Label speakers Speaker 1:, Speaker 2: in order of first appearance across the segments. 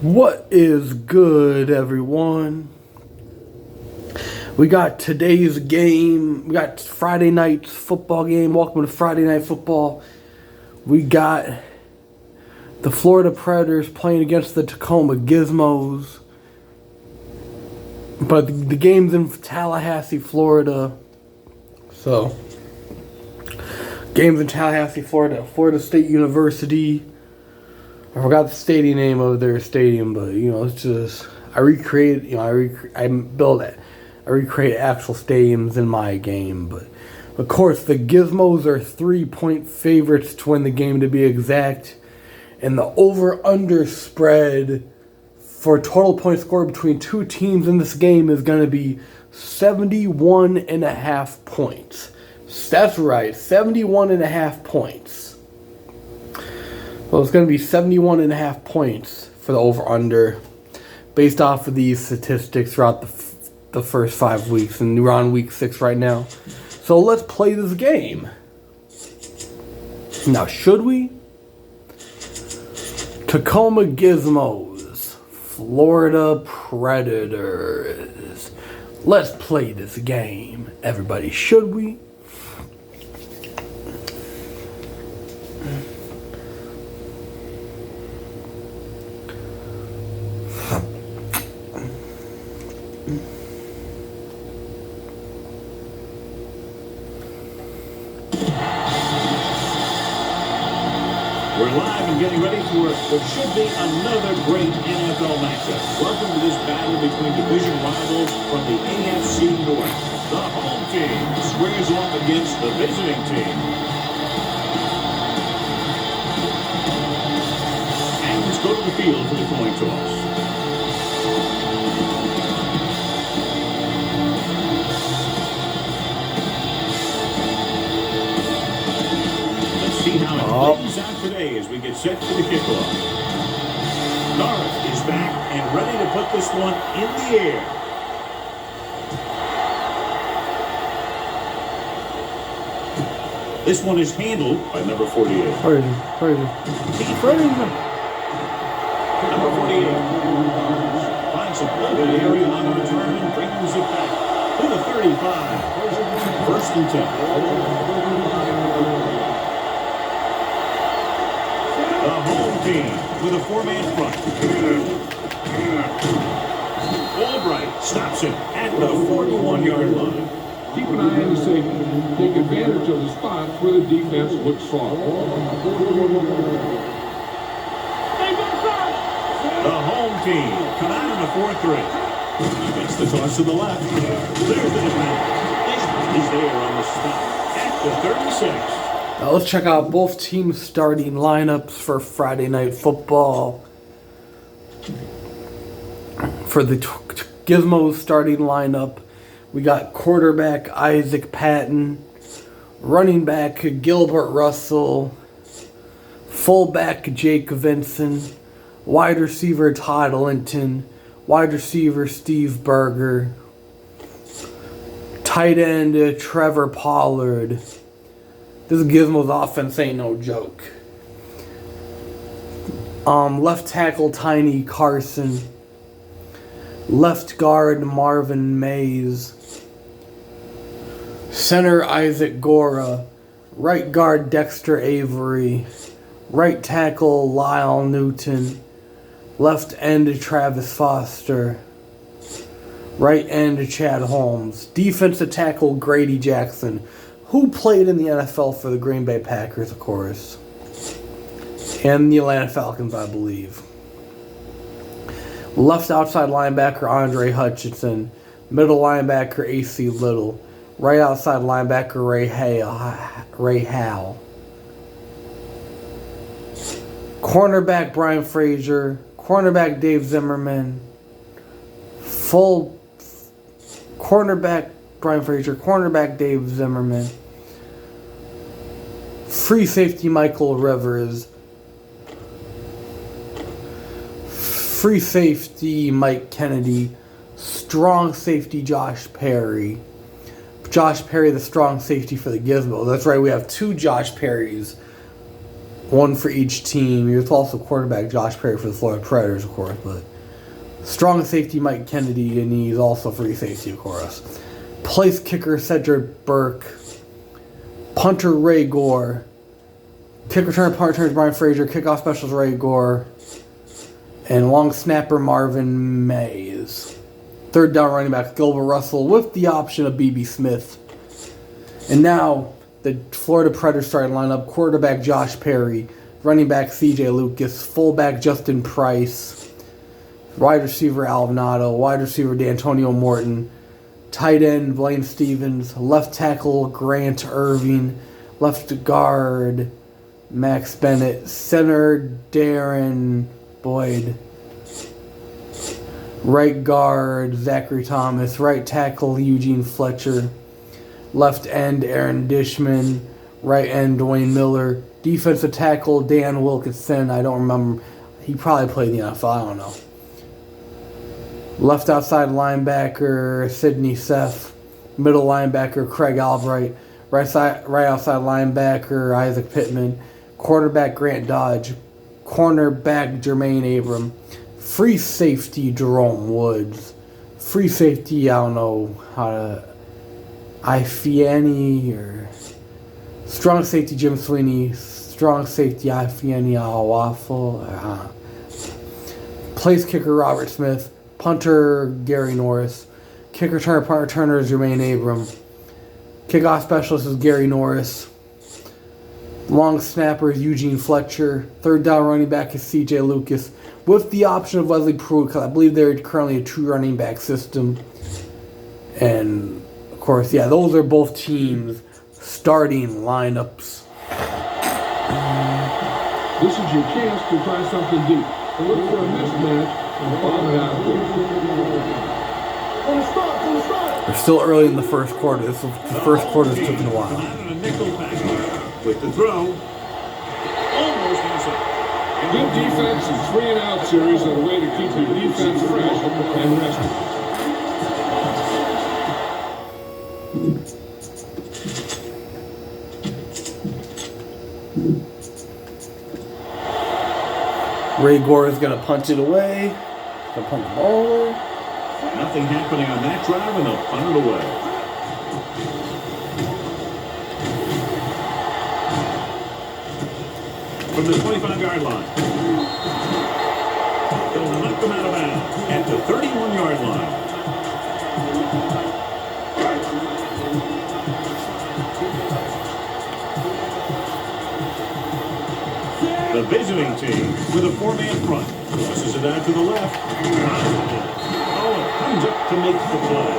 Speaker 1: What is good, everyone? We got today's game. We got Friday night's football game. Welcome to Friday Night Football. We got the Florida Predators playing against the Tacoma Gizmos. But the game's in Tallahassee, Florida. So, game's in Tallahassee, Florida. Florida State University. I forgot the stadium name of their stadium, but it's just I recreate actual stadiums in my game. But of course, the Gizmos are 3-point favorites to win the game, to be exact, and the over/under spread for total points scored between two teams in this game is going to be 71.5 points. That's right, 71.5 points. Well, it's going to be 71.5 points for the over/under, based off of these statistics throughout the first 5 weeks, and we're on week 6 right now. So let's play this game. Now, should we? Tacoma Gizmos, Florida Predators. Let's play this game, everybody. Should we?
Speaker 2: We're live and getting ready for what should be another great NFL matchup. Welcome to this battle between division rivals from the AFC North. The home team squares off against the visiting team. And let's go to the field for the coin toss. See how it plays out today as we get set for the kickoff. Garth is back and ready to put this one in the air. This one is handled by number 48.
Speaker 1: Crazy.
Speaker 2: Number 48 finds a play in the area on the return and brings it back to the 35. First and 10. The home team with a four-man front. Albright stops it at the 41-yard line.
Speaker 3: Keep an eye on the safety. Take advantage of the spots where the defense looks soft.
Speaker 2: The home team come out in the 4-3. He gets the toss to the left. There's the defender. He's there on the stop at the 36.
Speaker 1: Now let's check out both teams' starting lineups for Friday Night Football. For the Gizmos starting lineup, we got quarterback Isaac Patton, running back Gilbert Russell, fullback Jake Vincent, wide receiver Todd Linton, wide receiver Steve Berger, tight end Trevor Pollard. This Gizmos offense ain't no joke. Left tackle Tiny Carson. Left guard Marvin Mays. Center Isaac Gora. Right guard Dexter Avery. Right tackle Lyle Newton. Left end Travis Foster. Right end Chad Holmes. Defensive tackle Grady Jackson, who played in the NFL for the Green Bay Packers, of course, and the Atlanta Falcons, I believe. Left outside linebacker Andre Hutchinson, middle linebacker A.C. Little, right outside linebacker Ray Howell. Cornerback Brian Frazier, cornerback Dave Zimmerman, cornerback Brian Frazier, cornerback Dave Zimmerman, free safety Michael Rivers, free safety Mike Kennedy, strong safety Josh Perry. Josh Perry, the strong safety for the Gizmos. That's right, we have two Josh Perrys one for each team. He was also quarterback Josh Perry for the Florida Predators, of course, but strong safety Mike Kennedy, and he's also free safety, of course. Place kicker Cedric Burke. Punter Ray Gore. Kick return, punt returns Brian Frazier. Kickoff specials Ray Gore. And long snapper Marvin Mays. Third down running back Gilbert Russell with the option of B.B. Smith. And now the Florida Predators starting lineup. Quarterback Josh Perry. Running back C.J. Lucas. Fullback Justin Price. Wide receiver Alvinato. Wide receiver D'Antonio Morton. Tight end Blaine Stevens. Left tackle Grant Irving. Left guard Max Bennett. Center Darren Boyd. Right guard Zachary Thomas. Right tackle Eugene Fletcher. Left end Aaron Dishman. Right end Dwayne Miller. Defensive tackle Dan Wilkinson. I don't remember. He probably played in the NFL. I don't know. Left outside linebacker Sidney Seth. Middle linebacker Craig Albright. Right outside linebacker Isaac Pittman. Quarterback Grant Dodge. Cornerback Jermaine Abram. Free safety Jerome Woods. Free safety, I don't know how to... Ifiani or... Strong safety Jim Sweeney. Strong safety Ifiani Waffle. Place kicker Robert Smith. Punter Gary Norris. Kick returner, punt returner is Jermaine Abram. Kickoff specialist is Gary Norris. Long snapper is Eugene Fletcher. Third down running back is C.J. Lucas. With the option of Wesley Pruitt, because I believe they're currently a true running back system. And, of course, yeah, those are both teams' starting lineups.
Speaker 3: This is your chance to try something deep. So look for a mismatch and bomb it out.
Speaker 1: We're still early in the first quarter. The first quarter's taking a while.
Speaker 2: With the throw, almost inside.
Speaker 3: Good defense and 3-and-out series are a way to keep your defense fresh and rested.
Speaker 1: Ray Gore is going to punch it away. Going to punt the ball away.
Speaker 2: Nothing happening on that drive, and they'll punt it away. From the 25-yard line. They'll knock them out of bounds at the 31-yard line. The visiting team with a 4-man front. Tosses it out to the left. Oh, it comes up to make the play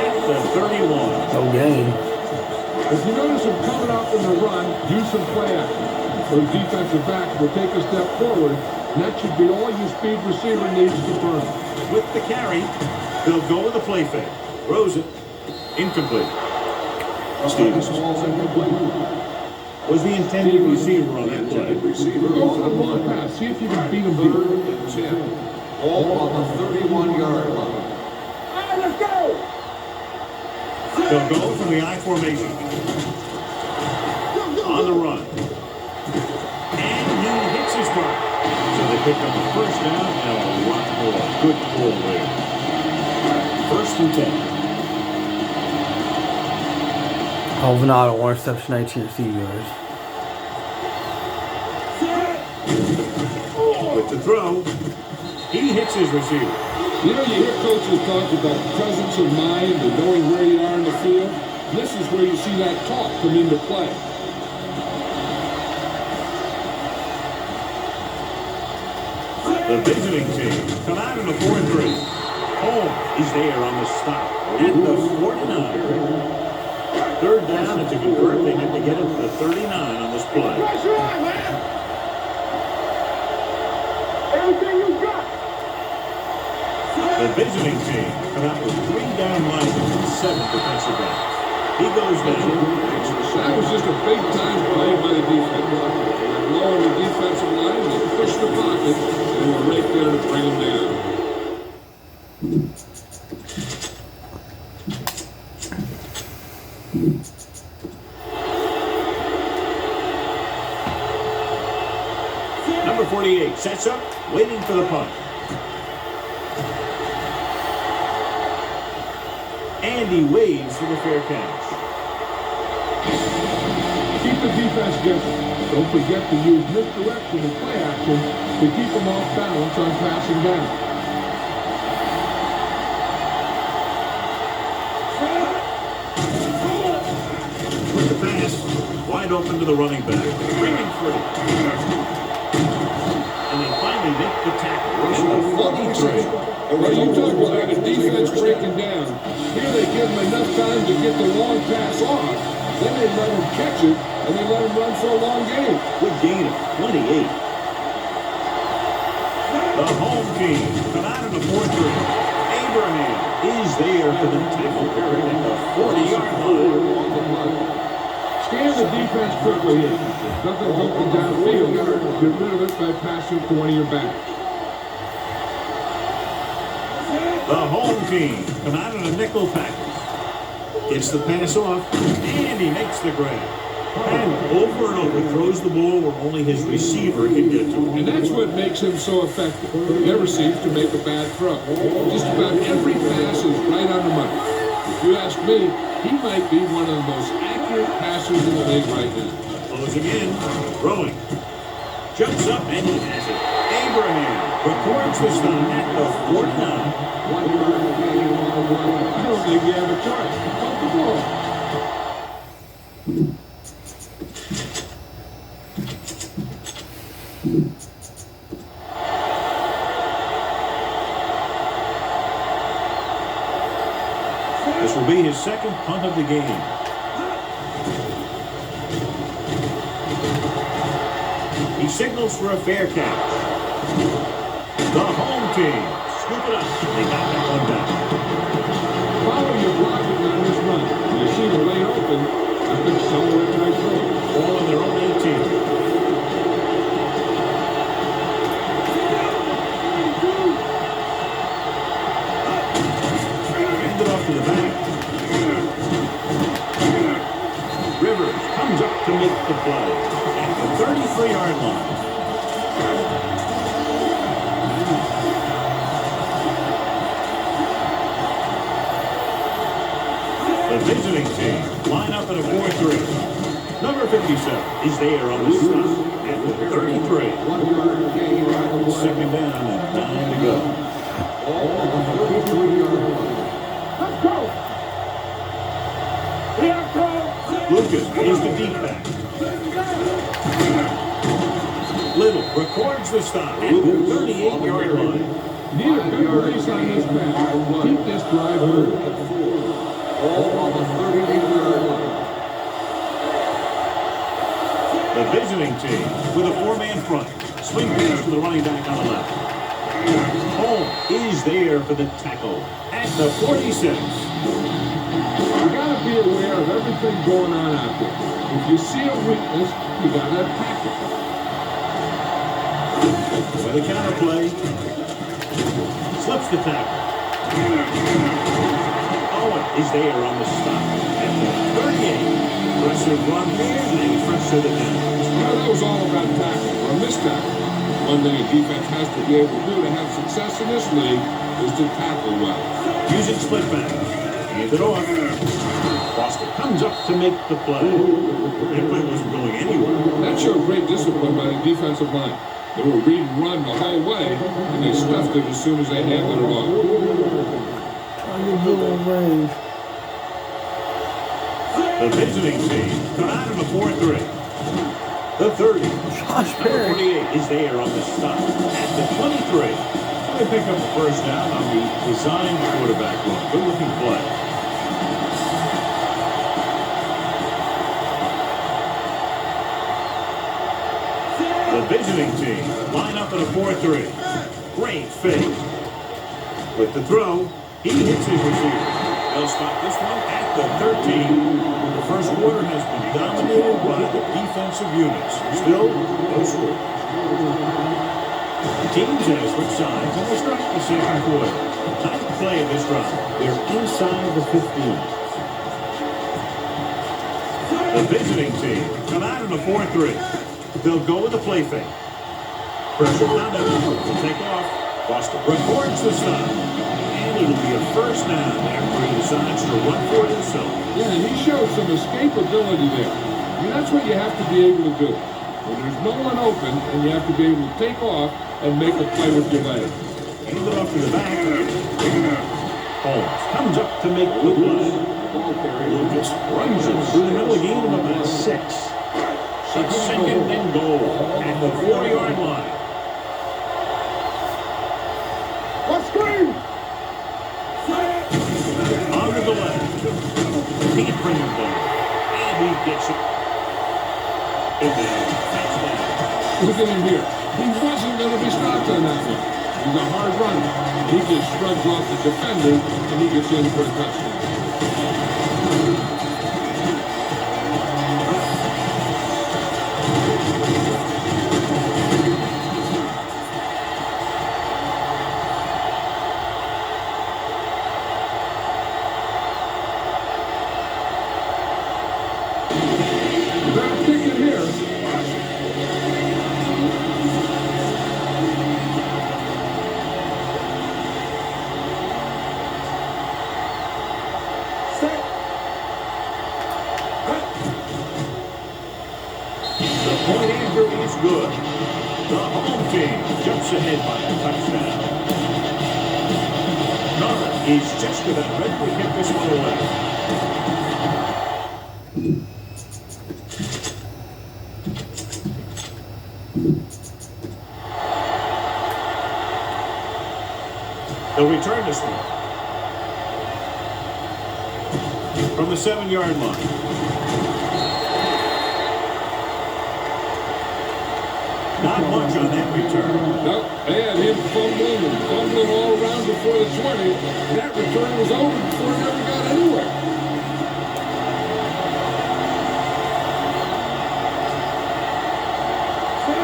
Speaker 2: at the 31.
Speaker 1: No gain.
Speaker 3: If you notice them coming out in the run, do some play action. Those defensive backs will take a step forward, and that should be all your speed receiver needs to burn.
Speaker 2: With the carry, they'll go with the play fake. Throws it. Incomplete. Stevens. Was the intended receiver on that play?
Speaker 3: Receiver goes on one pass. See if you can beat them deep.
Speaker 4: All on the 31-yard line.
Speaker 3: All right, let's go!
Speaker 2: They'll go from the I formation. On the run. And he hits his mark. So they pick up the first down and a lot more. Good pull there. 1st and 10.
Speaker 1: Alvinato, 1 reception, 19 receiving yards.
Speaker 2: With the throw, he hits his receiver.
Speaker 3: You know, you hear coaches talk about presence of mind and knowing where you are in the field. This is where you see that talk come into play.
Speaker 2: The visiting team come out in a 4-3. Home is there on the stop at the 49. 3rd down, it's a convert. They have to get it to the 39 on this play.
Speaker 3: Everything you got.
Speaker 2: The visiting team come out with 3 down linemen and 7 defensive backs. He goes down.
Speaker 3: That was just a big-time play by the defense. They were low on the defensive line, they pushed the pocket, and were right there to bring them down.
Speaker 2: Sets up, waiting for the punt. And he waves for the fair catch.
Speaker 3: Keep the defense guessing. Don't forget to use misdirection and play action to keep them off balance on passing down.
Speaker 2: With the pass, wide open to the running back. 3 and 3. And they finally make the tackle. Rushing the 43.
Speaker 3: Well, you talk about a defense breaking down. Here they give them enough time to get the long pass off. Then they let him catch it, and they let him run for a long game.
Speaker 2: Good gain of 28. The home team come out in the 4-3. Abraham is there for the tackle period at the 40-yard line.
Speaker 3: Scan the defense quickly here. Nothing open downfield. Get rid of it by passing to one of your backs.
Speaker 2: The home team come out in a nickel package. Gets the pass off, and he makes the grab. And over and over throws the ball where only his receiver can get to it.
Speaker 3: And that's what makes him so effective. He never seems to make a bad throw. Just about every pass is right on the money. If you ask me, he might be one of the most accurate passers in the league right now.
Speaker 2: Closing in, throwing. Jumps up, and he has it. Abraham records the stop at the 49.
Speaker 3: I don't think you have a choice. Pump the ball.
Speaker 2: This will be his second punt of the game. He signals for a fair catch. The home team scoop it up. They got that one back.
Speaker 3: Follow your blocking on this run. You see the lane open. I think somewhere in right throw.
Speaker 2: All in their own 18. Handed off to the back. Rivers comes up to make the play at the 33-yard line. The visiting team line up in a 4-3. Number 57 is there on the stop at the 33. Second down and 9 to go.
Speaker 3: Let's go. Here comes.
Speaker 2: Lucas is the deep back. Little records the stop at the 38-yard line.
Speaker 3: Need a good release on this pass. Keep this drive moving.
Speaker 4: All on the 38-yard line.
Speaker 2: The visiting team with a 4-man front. Swing pass to the running back on the left. Home is there for the tackle at the 46.
Speaker 3: You gotta be aware of everything going on out there. If you see a weakness, you gotta attack it.
Speaker 2: With a counter play, slips the tackle. Owen is there on the stop at the 38. Aggressive run here, and he fronts to the down.
Speaker 3: That was all about tackle or missed tackle. One thing a defense has to be able to do to have success in this league is to tackle well.
Speaker 2: Using split back. Hand it off. Foster comes up to make the play. That play wasn't going anywhere.
Speaker 3: That showed great discipline by the defensive line. They were read and run the whole way, and they stuffed it as soon as they handed it off.
Speaker 2: The visiting team come out in the 4-3. The 30.
Speaker 1: Josh
Speaker 2: Number
Speaker 1: Perry.
Speaker 2: 48 is there on the stop at the 23. They pick up the first down on the designed quarterback run. Good looking play. The visiting team line up in a 4-3. Great fake. With the throw, he hits his receiver. They'll stop this one at the 13. The first quarter has been dominated by the defensive units. Still, no score. The teams have switched sides and they start the second quarter. Tight play of this drive. They're inside the 15. The visiting team come out in a 4-3. They'll go with a play fake. Pressure now will take off. Boston records the stop. And it'll be a first down after he decides to run for it himself.
Speaker 3: Yeah, and he showed some escapability there. I mean, that's what you have to be able to do. When there's no one open, and you have to be able to take off and make a play with your leg.
Speaker 2: Hand it off to the back. Holmes comes up to make the play. Lucas runs it through the middle of the game of about 6. It's second and goal at the 40-yard line.
Speaker 3: Let's go!
Speaker 2: On to the left. Can't bring him down. And he gets it.
Speaker 3: Look at him here. He wasn't going to be stopped on that one. He's a hard runner. He just shrugs off the defender, and he gets in for a touchdown.
Speaker 2: Point after is good. The home team jumps ahead by a touchdown. Nara is just about ready to hit this one away. They'll return this one from the 7-yard line. Not much on that return.
Speaker 3: No, they had him fumbling all around before the 20. That return was over before it ever got anywhere.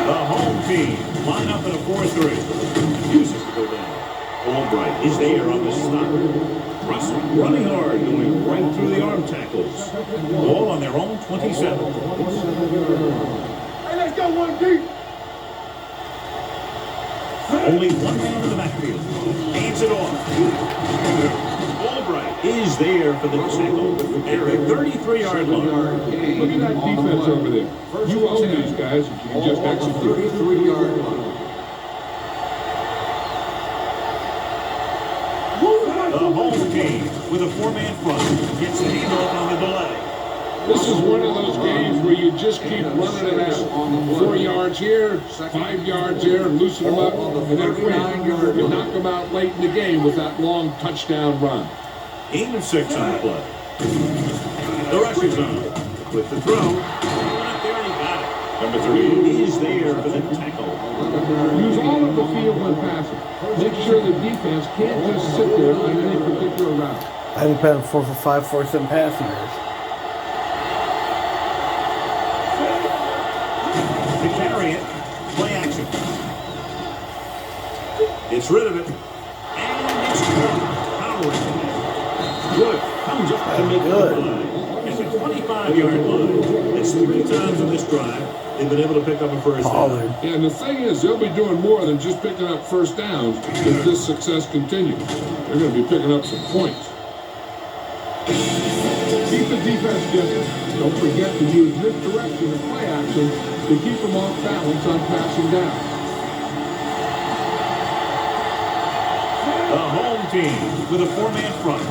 Speaker 2: The home team line up in a 4-3. Uses to go down. Albright is there on the stop. Russell running hard, going right through the arm tackles. All on their own 27.
Speaker 3: Hey, let's go one deep.
Speaker 2: Only one man in the backfield. Hands it off. Albright is there for the tackle at the 33-yard line.
Speaker 3: Look at that defense over there. You own these guys if you can just execute.
Speaker 4: 33-yard line.
Speaker 2: The home team with a 4-man front gets the handoff on the delay.
Speaker 3: This is one of those games where you just keep running it out. 4 yards here, 5 yards there, and loosen them up, and then you knock them out late in the game with that long touchdown run.
Speaker 2: 8 of 6 on the play. The rush is on with the throw. There and he got it. Number 3 is there for the tackle.
Speaker 3: Use all of the field when passing. Make sure the defense can't just sit there on any particular route.
Speaker 1: I think been 4 for 5, 4 7 passing yards.
Speaker 2: To carry it, play action. It's rid of it. And it's powering. Good. Comes up to make the play. At the 25-yard line. It's 3 times on this drive they've been able to pick up a first down.
Speaker 3: Yeah, and the thing is, they'll be doing more than just picking up first downs if this success continues. They're going to be picking up some points. Keep the defense guessing. Don't forget to use misdirection and play action to keep them off balance on passing down.
Speaker 2: The home team with a 4-man front.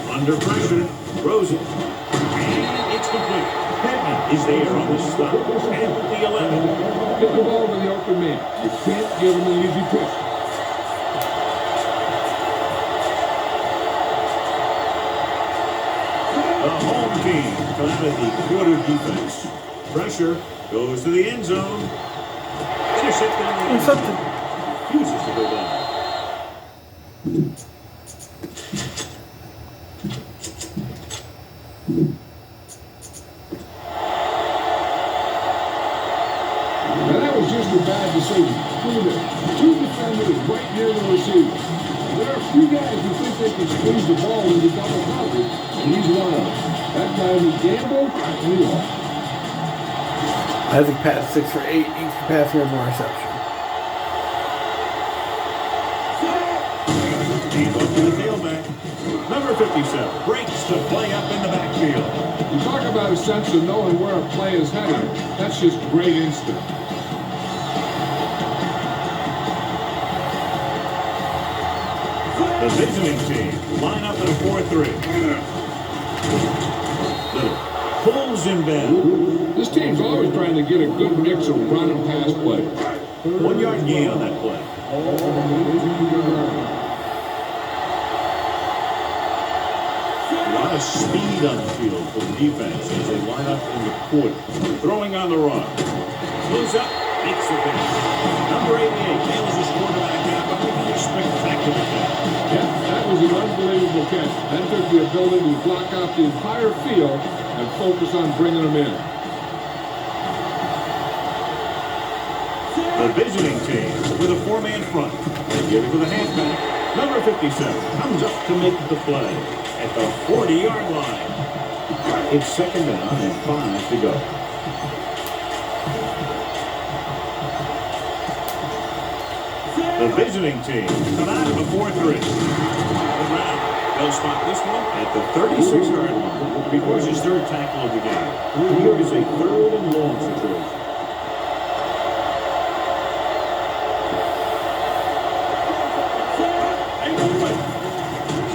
Speaker 2: Under pressure, throws it. And it's complete. Pittman is there on the stop. And the 11.
Speaker 3: Get the ball to the open man. You can't give him an easy push.
Speaker 2: The home team come out of the quarter defense. Pressure goes to the end zone. Intercepted. Refuses to go down.
Speaker 3: Now that was just a bad decision. Look at this. 2 defenders right near the receiver. There are a few guys who think they can squeeze the ball into double coverage, and he's one of them. That guy who gambled, and he lost.
Speaker 1: I think Pat 6 for 8, each passing over reception.
Speaker 2: He's up to the tailback. Number 57 breaks the play up in the backfield.
Speaker 3: You talk about a sense of knowing where a play is headed. That's just great instinct.
Speaker 2: The visiting team line up in a 4-3. Little pulls him down.
Speaker 3: This team's always trying to get a good mix of run and pass play.
Speaker 2: 1 yard gain on that play. A lot of speed on the field for the defense as they line up in the quarter. Throwing on the run. Moves up, makes the pass. Number 88 nails his quarterback out, but a spectacular catch.
Speaker 3: Yeah, that was an unbelievable catch. That took the ability to block out the entire field and focus on bringing them in.
Speaker 2: The visiting team with a 4-man front. They give it to the halfback. Number 57 comes up to make the play at the 40-yard line. It's 2nd down and 5 to go. The visiting team come out of the 4-3. They'll spot this one at the 36-yard line. Records his 3rd tackle of the game. Here is a 3rd and long situation.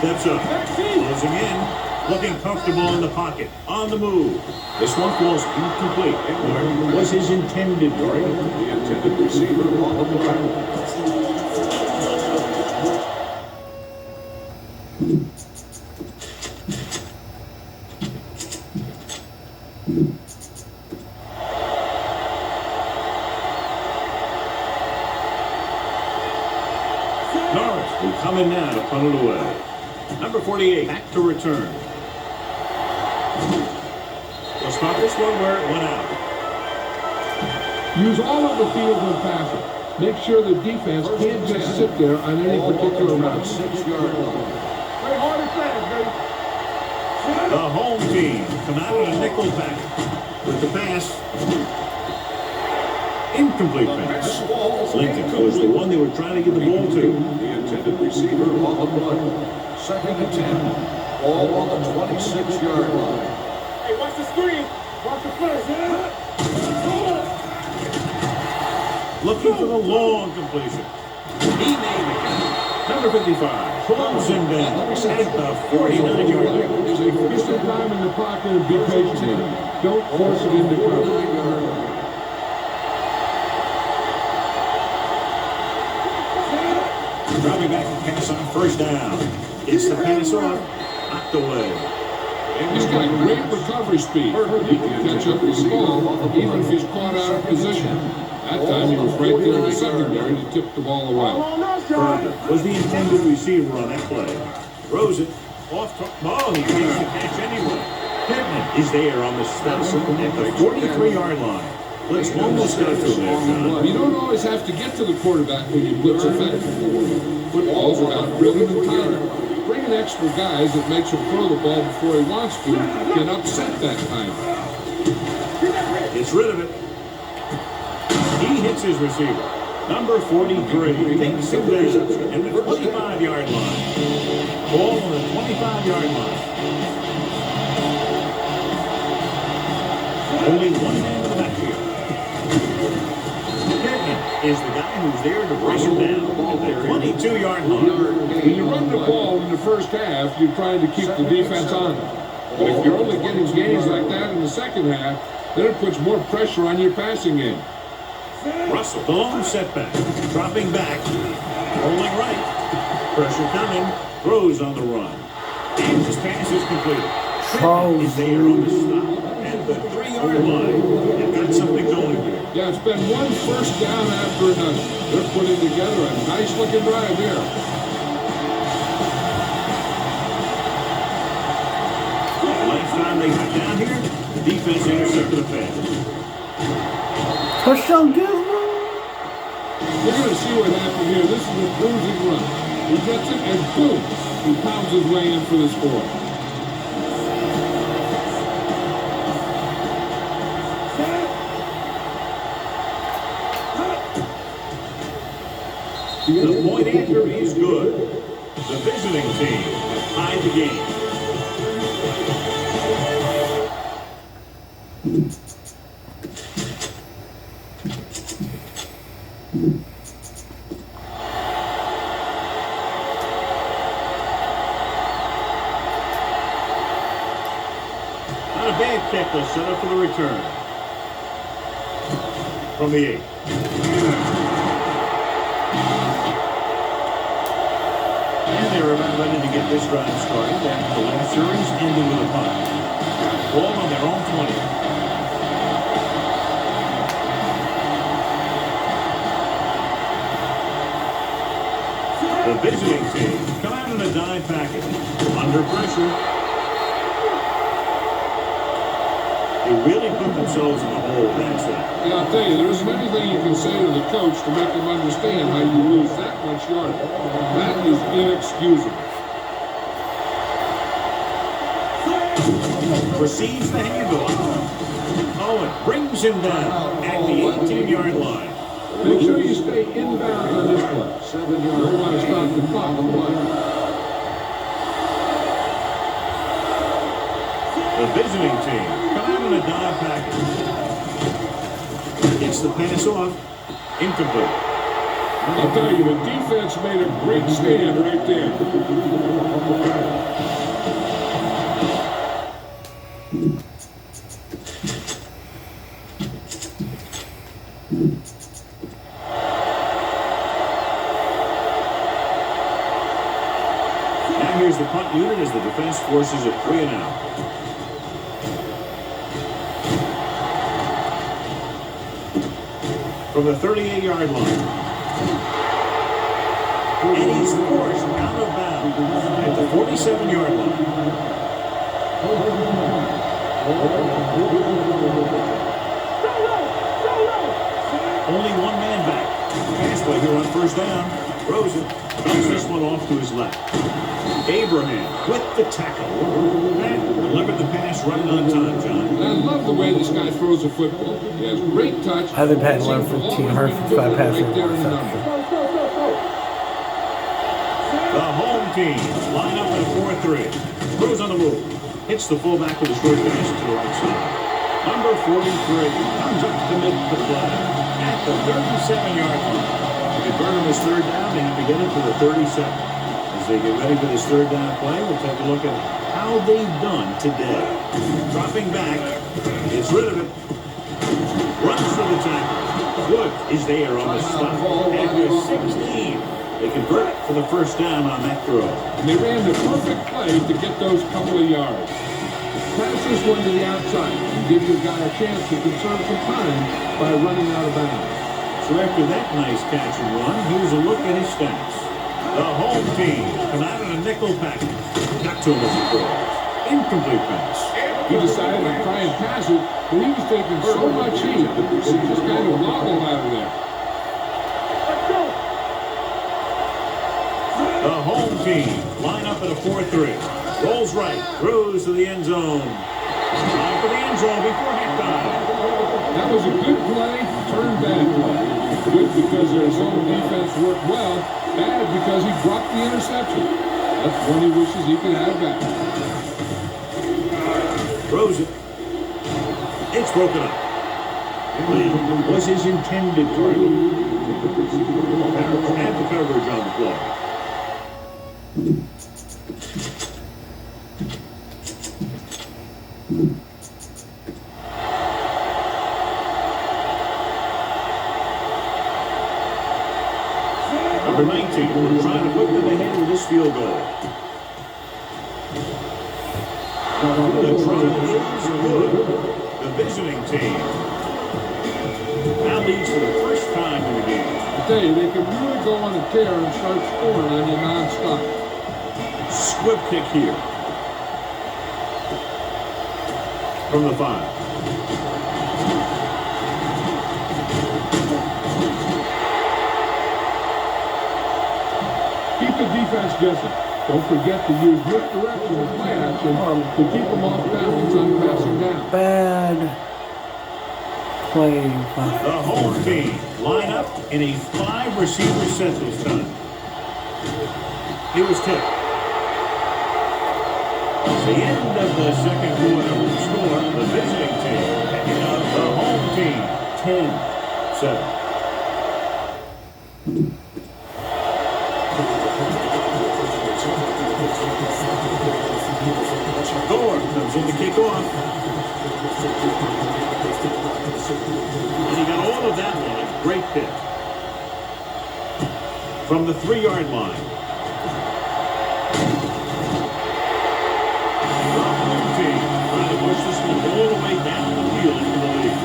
Speaker 2: Steps up, closing in, looking comfortable in the pocket, on the move. This one falls incomplete. Where was his intended target?
Speaker 3: The intended receiver on the ground.
Speaker 2: Norris will come in now to punt it away. Number 48 back to return. They'll spot this one where it went out.
Speaker 3: Use all of the field when passing. Make sure the defense can't just sit there on any particular route.
Speaker 4: 6-yard line.
Speaker 2: The home team come out in a nickel back with the pass. Incomplete pass. Lincoln was the one they were trying to get the ball to.
Speaker 4: The intended receiver on the run. 2nd and 10. Ball on the 26-yard line.
Speaker 5: Hey, watch the screen. Watch the first.
Speaker 2: Looking for the long completion. He made it. Number 55 pulls him down at the 49-yard line.
Speaker 3: Get some time in the pocket and be patient. Don't force it into cover.
Speaker 2: Dropping back and pass on 1st down. Gets the pass off. Knocked away.
Speaker 3: He's got great recovery speed. He can catch up with the ball even if he's caught out of position. That time he was right there in the secondary to tip the ball away.
Speaker 2: Berger was the intended receiver on that play. Throws it. Off ball. He makes the catch anyway. Pittman is there on the stop at the 43-yard line. Blitz almost got to him there, John.
Speaker 3: You don't always have to get to the quarterback when you blitz effectively. Football's about rhythm and timing. Bringing extra guys that makes him throw the ball before he wants to can upset that time.
Speaker 2: Gets rid of it. He hits his receiver. Number 43 takes him down at the 25-yard line. Ball on the 25-yard line. Only one man in the backfield. Is the guy who's there to bring him down at the 22-yard line.
Speaker 3: When you run the ball in the first half, you're trying to keep the defense on it. But if you're only getting gains like that in the second half, then it puts more pressure on your passing game.
Speaker 2: Russell, the long setback, dropping back, rolling right. Pressure coming, throws on the run. And his pass is completed.
Speaker 1: Charles
Speaker 2: is there on the stop at the 3-yard line. They've got something going here.
Speaker 3: Yeah, it's been one first down after another. They're putting together a nice-looking drive here.
Speaker 2: Last time they got down here, the defense intercepted a pass.
Speaker 1: Touchdown, Gizmos!
Speaker 3: We're going to see what happened here. This is a cruising run. He gets it, and boom, he pounds his way in for the score.
Speaker 2: The point after is good. The visiting team has tied the game. Not a bad kick, they'll set up for the return. From the 8. And they were about ready to get this drive started after the last series ended with a punt. Ball on their own 20. The visiting team come out in a dime package. Under pressure. They really put themselves in the hole last time.
Speaker 3: Yeah, I'll tell you, there isn't anything you can say to the coach to make him understand how you lose that much yardage. That is inexcusable.
Speaker 2: Receives the handoff. Owen brings him down at the 18-yard line.
Speaker 3: Make sure you stay inbound on this play. You don't want to stop the clock on the line.
Speaker 2: The visiting team come out in a dive package. Gets the pass off. Incomplete.
Speaker 3: I'll tell you, the defense made a great stand right there.
Speaker 2: Now here's the punt unit as the defense forces a 3-and-out. From the 38-yard line. And he's forced out of bounds at the 47-yard line. Only one man back. Pass play here on first down. Rosen dumps this one off to his left. Abraham with the tackle. And delivered the pass right on time, John.
Speaker 3: I love the way this guy throws a football. He has great touch.
Speaker 1: Heather Patton 115, 155 passing interception.
Speaker 2: The home team line up at a 4-3. Throws on the move. Hits the fullback with a short pass to the right side. Number 43 comes up to mid the play at the 37-yard line. To convert him his third down, they have to get it to the 37. As they get ready for this third down play, we'll take a look at how they've done today. Dropping back, gets rid of it, runs for the tackle. Wood is there on the stop. At the 16. They convert it for the first down on that throw.
Speaker 3: And they ran the perfect play to get those couple of yards. Pass this one to the outside and give your guy a chance to conserve some time by running out of bounds.
Speaker 2: So after that nice catch and run, here's a look at his stats. The home team come out in a nickel package. Got to him as he throws. Incomplete pass.
Speaker 3: He decided to try and pass it, but he was taking so much heat that he just kind of wobbled out of there.
Speaker 2: The home team line up at a 4-3. Rolls right, throws to the end zone. Time for the end zone before halftime.
Speaker 3: That was a good play, turned bad play. Good because their zone defense worked well. Bad because he dropped the interception. That's one he wishes he could have back.
Speaker 2: Throws it. It's broken up. It was his intended target. Had the coverage on the play. Number 19, trying to put them ahead with this field goal. The try is good. The visiting team now leads for the first time in the game.
Speaker 3: I tell you, they could really go on a tear and start scoring on you nonstop.
Speaker 2: Squib kick here. From the 5.
Speaker 3: Keep the defense guessing. Don't forget to use misdirection and play action to keep them off balance on passing down.
Speaker 1: Bad play.
Speaker 2: The home team line up in a 5-receiver set this time. He was tipped. It's the end of the second quarter. Score, the visiting team. Picking up the home team. 10-7. Gore comes in to kick off. And he got all of that one. Great pick. From the 3-yard line. The home team trying to push this one all the way down the field for the lead.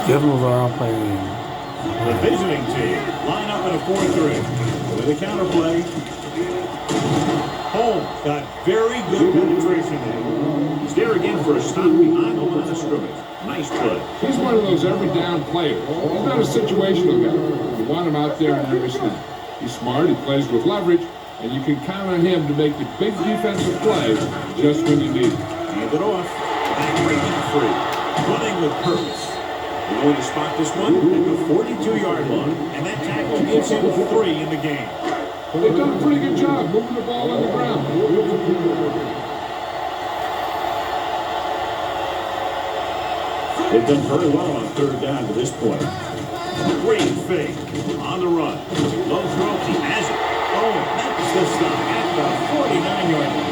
Speaker 1: Gizmos are all playing.
Speaker 2: The visiting team line up in a 4-3 with a counterplay. Holmes got very good penetration there. He's there again for a stop behind the line of scrimmage. Nice play.
Speaker 3: He's one of those every down players. He's not a situational guy. You want him out there on every snap. He's smart, he plays with leverage, and you can count on him to make the big defensive play just when you need it.
Speaker 2: Hand it off. Back breaking free. Running with purpose. We're going to spot this one at the 42-yard line. And that tackle gives him 3 in the game.
Speaker 3: Well, they've done a pretty good job moving the ball on the ground.
Speaker 2: They've done very well on 3rd down to this point. Great fake on the run. Low throw, he has it. Oh, that's the stop at the 49-yard line.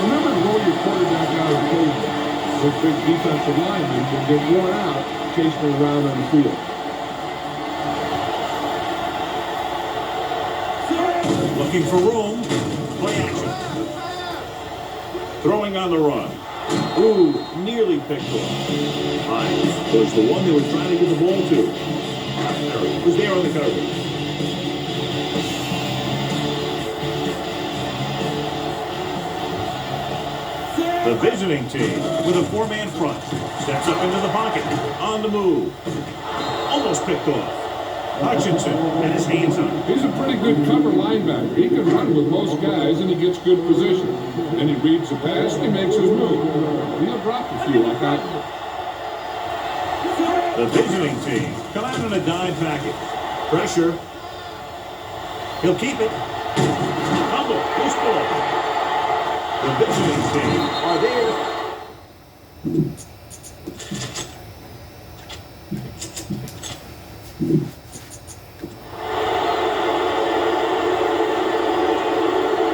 Speaker 3: Remember to roll your quarterback out of the field. Those big defensive linemen will get worn out chasing him around on the field.
Speaker 2: Looking for room. Play action. Throwing on the run. Ooh, nearly picked off. Hines was the one they were trying to get the ball to. He was there on the coverage. The visiting team with a 4-man front steps up into the pocket. On the move. Almost picked off. Hutchinson had his hands on him.
Speaker 3: He's a pretty good cover linebacker. He can run with most guys, and he gets good position. Then he reads the pass, and he makes his move. He'll drop a few like that.
Speaker 2: The visiting team come out in a dime package. Pressure. He'll keep it. Fumble. Loose ball. The visiting team are there.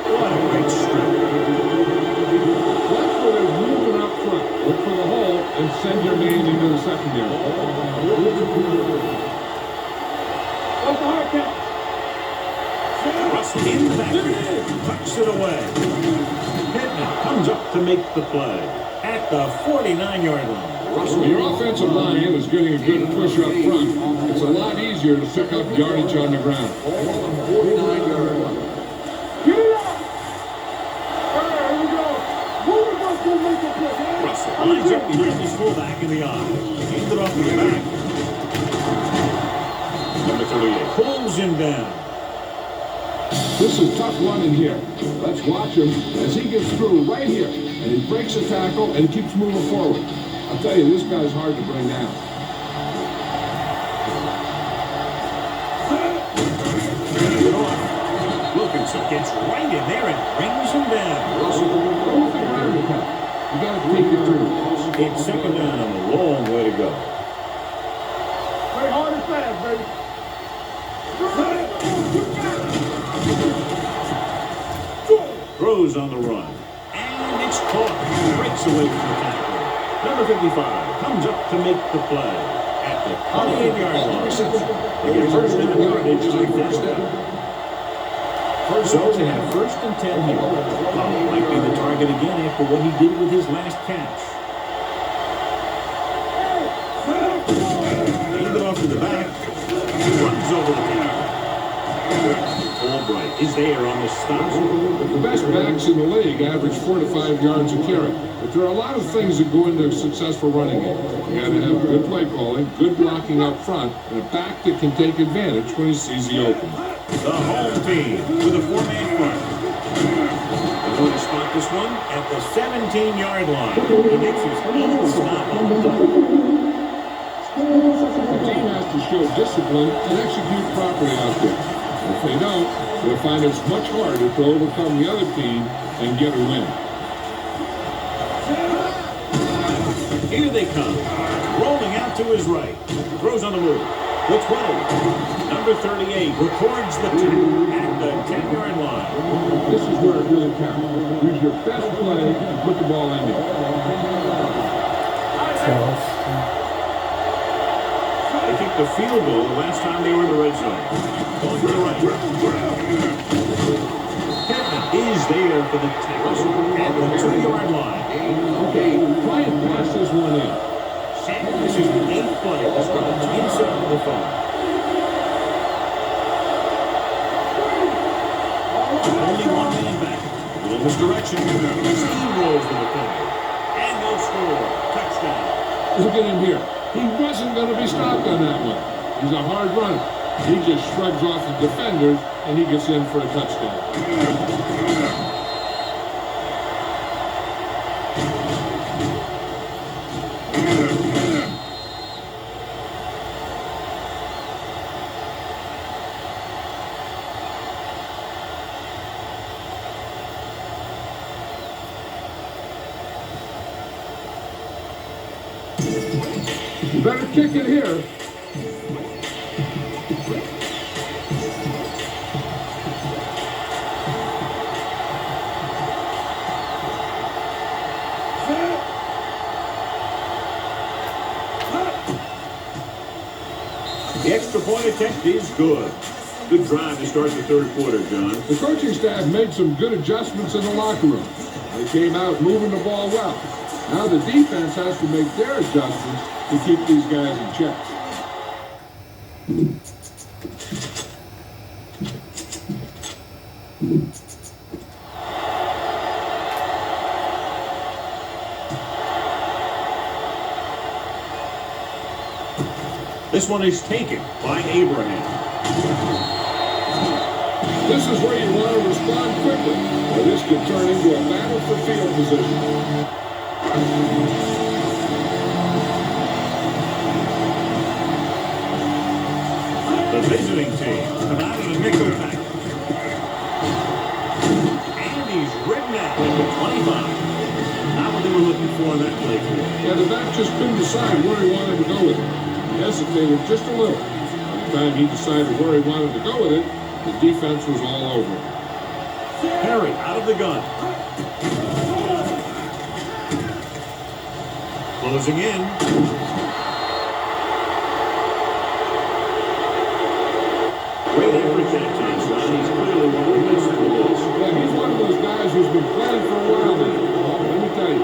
Speaker 2: What a great strip.
Speaker 3: That's where they're moving up front. Look for the hole and send your man into the secondary.
Speaker 2: Russell in the backfield. Tucks it away. Pittman comes up to make the play at the 49-yard line.
Speaker 3: Your offensive line is getting a good push up front. It's a lot easier to pick up yardage on the ground.
Speaker 4: 49-yard line.
Speaker 2: Russell lines up behind his fullback in the eye. Hands it off to the back. Number 38 pulls him down.
Speaker 3: This is tough running here. Let's watch him as he gets through right here. And he breaks a tackle and keeps moving forward. I'll tell you, this guy's hard to bring down.
Speaker 2: Wilkinson gets right in there and brings him down.
Speaker 3: You got to take it through.
Speaker 2: It's 2nd down and a long way to go.
Speaker 5: Play hard and fast, baby.
Speaker 2: Throws on the run. And it's caught. Breaks away from the tackle. Number 55 comes up to make the play at the 28-yard line. They get first down yardage on first down. So they have 1st and 10 here. Powell might be the target again after what he did with his last catch. Hand it off to the back. Runs over the top. Albright is there on the stop.
Speaker 3: The best backs in the league average 4 to 5 yards a carry. But there are a lot of things that go into a successful running game. You got to have good play calling, good blocking up front, and a back that can take advantage when he sees the open.
Speaker 2: The home team with a 4-man front. They're going to spot this one at the 17-yard line. He makes his 8th stop on the day.
Speaker 3: The show discipline and execute properly out there. If they don't, they'll find it's much harder to overcome the other team and get a win.
Speaker 2: Here they come. Rolling out to his right. Throws on the move. The 20. Number 38 records the 2 at the 10-yard line.
Speaker 3: This is where it really counts. Use your best play and put the ball in there.
Speaker 2: They kicked the field goal the last time they were in the red zone. Going to the right. Pittman is there for the tackle at the 2-yard line.
Speaker 3: Okay, try and pass this one in.
Speaker 2: And this is the 8th play. This runs inside of the 5. Only one man back. In this direction, steamrolls the defender. And they'll score. Touchdown.
Speaker 3: Look at him here. He wasn't going to be stopped on that one. He's a hard runner. He just shrugs off the defenders, and he gets in for a touchdown. You better kick it here.
Speaker 2: The extra point attempt is good. Good drive to start the third quarter, John.
Speaker 3: The coaching staff made some good adjustments in the locker room. They came out moving the ball well. Now the defense has to make their adjustments to keep these guys in check.
Speaker 2: This one is taken by Abraham.
Speaker 3: This is where you want to respond quickly, or this could turn into a battle for field position.
Speaker 2: The visiting team come out of the nickel pack. And he's ridden out at the 25. Not what they were looking for in that play.
Speaker 3: Yeah, the back just couldn't decide where he wanted to go with it. He hesitated just a little. By the time he decided where he wanted to go with it, the defense was all over him.
Speaker 2: Perry out of the gun. Closing in. Great effort that time, John. He's clearly one of the best in the list.
Speaker 3: Yeah, he's one of those guys who's been playing for a while now. Let me tell you,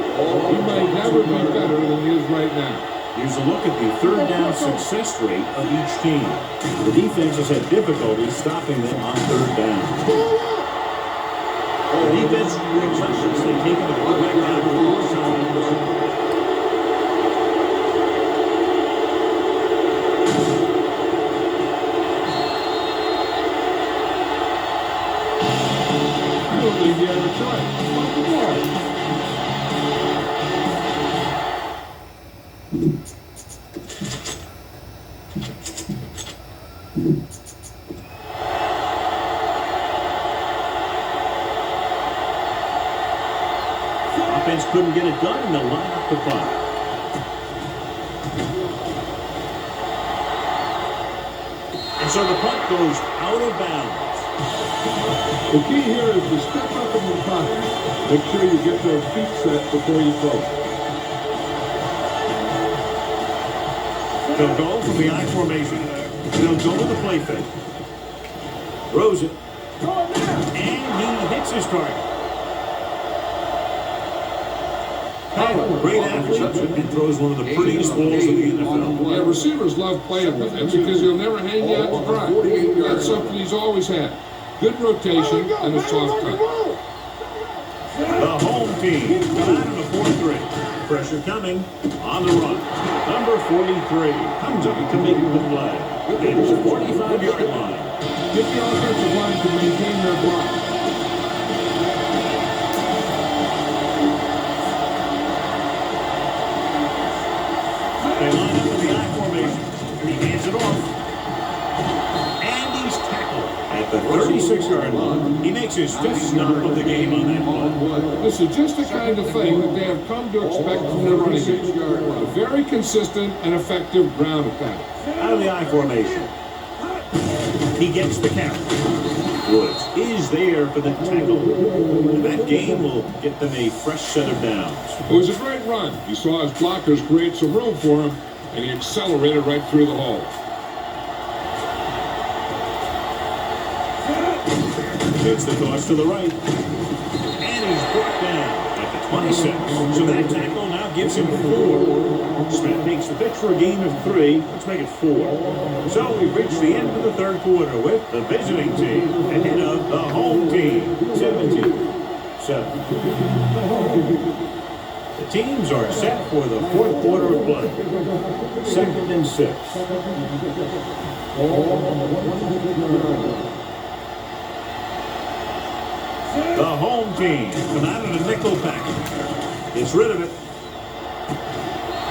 Speaker 3: he might never be better than he is right now.
Speaker 2: Here's a look at the third down success rate of each team. The defense has had difficulty stopping them on third down. The defense relentless. They've taken the quarterback down 4 times.
Speaker 3: I don't think he had a choice. Fuck the ball.
Speaker 2: Offense couldn't get it done, and they'll line up the punt. And so the punt goes out of bounds.
Speaker 3: The key here is to step up in the pocket. Make sure you get those feet set before you throw.
Speaker 2: They'll go from the I formation. They'll go to the play fake. Throws it. And he hits his target. Great athlete and throws one of the prettiest balls in the NFL.
Speaker 3: Yeah, receivers love playing with him because he'll never hang you out to dry. That's something he's always had. Good rotation and a soft cut.
Speaker 2: The home team come out in the 4-3. Pressure coming on the run. Number 43 comes up to make the play. It's a 45-yard line.
Speaker 3: Get the offensive line to maintain their block.
Speaker 2: They line up in the I formation. He hands it off. the 36-yard line. He makes his fifth stop of the game on that play.
Speaker 3: This is just the kind of thing that they have come to expect from their running game. A very consistent and effective ground attack.
Speaker 2: Out of the I formation. He gets the carry. Woods is there for the tackle. And that game will get them a fresh set of downs.
Speaker 3: It was a great run. He saw his blockers create some room for him, and he accelerated right through the hole.
Speaker 2: It's the toss to the right. And he's brought down at the 26. So that tackle now gives him 4. Smith takes the pitch for a gain of 3. Let's make it 4. So we've reached the end of the third quarter with the visiting team ahead of the home team, 17-7. The teams are set for the fourth quarter of play. 2nd and 6. The home team come out in a nickel package. Gets rid of it.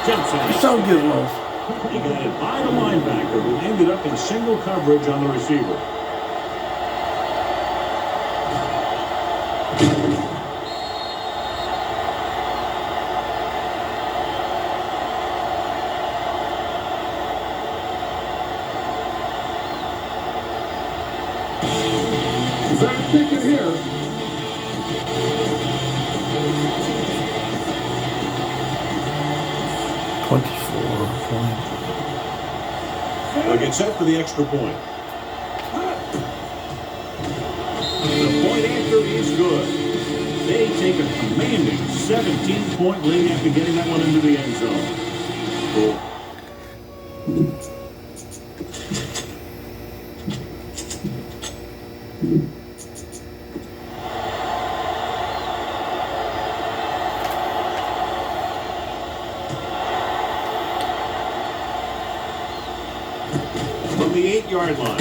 Speaker 2: Jumps in.
Speaker 1: So Gizmos.
Speaker 2: He got it by the linebacker who ended up in single coverage on the receiver.
Speaker 3: Third pick it here.
Speaker 2: They'll get set for the extra point. The point after is good. They take a commanding 17-point lead after getting that one into the end zone. Cool. From the 8-yard line.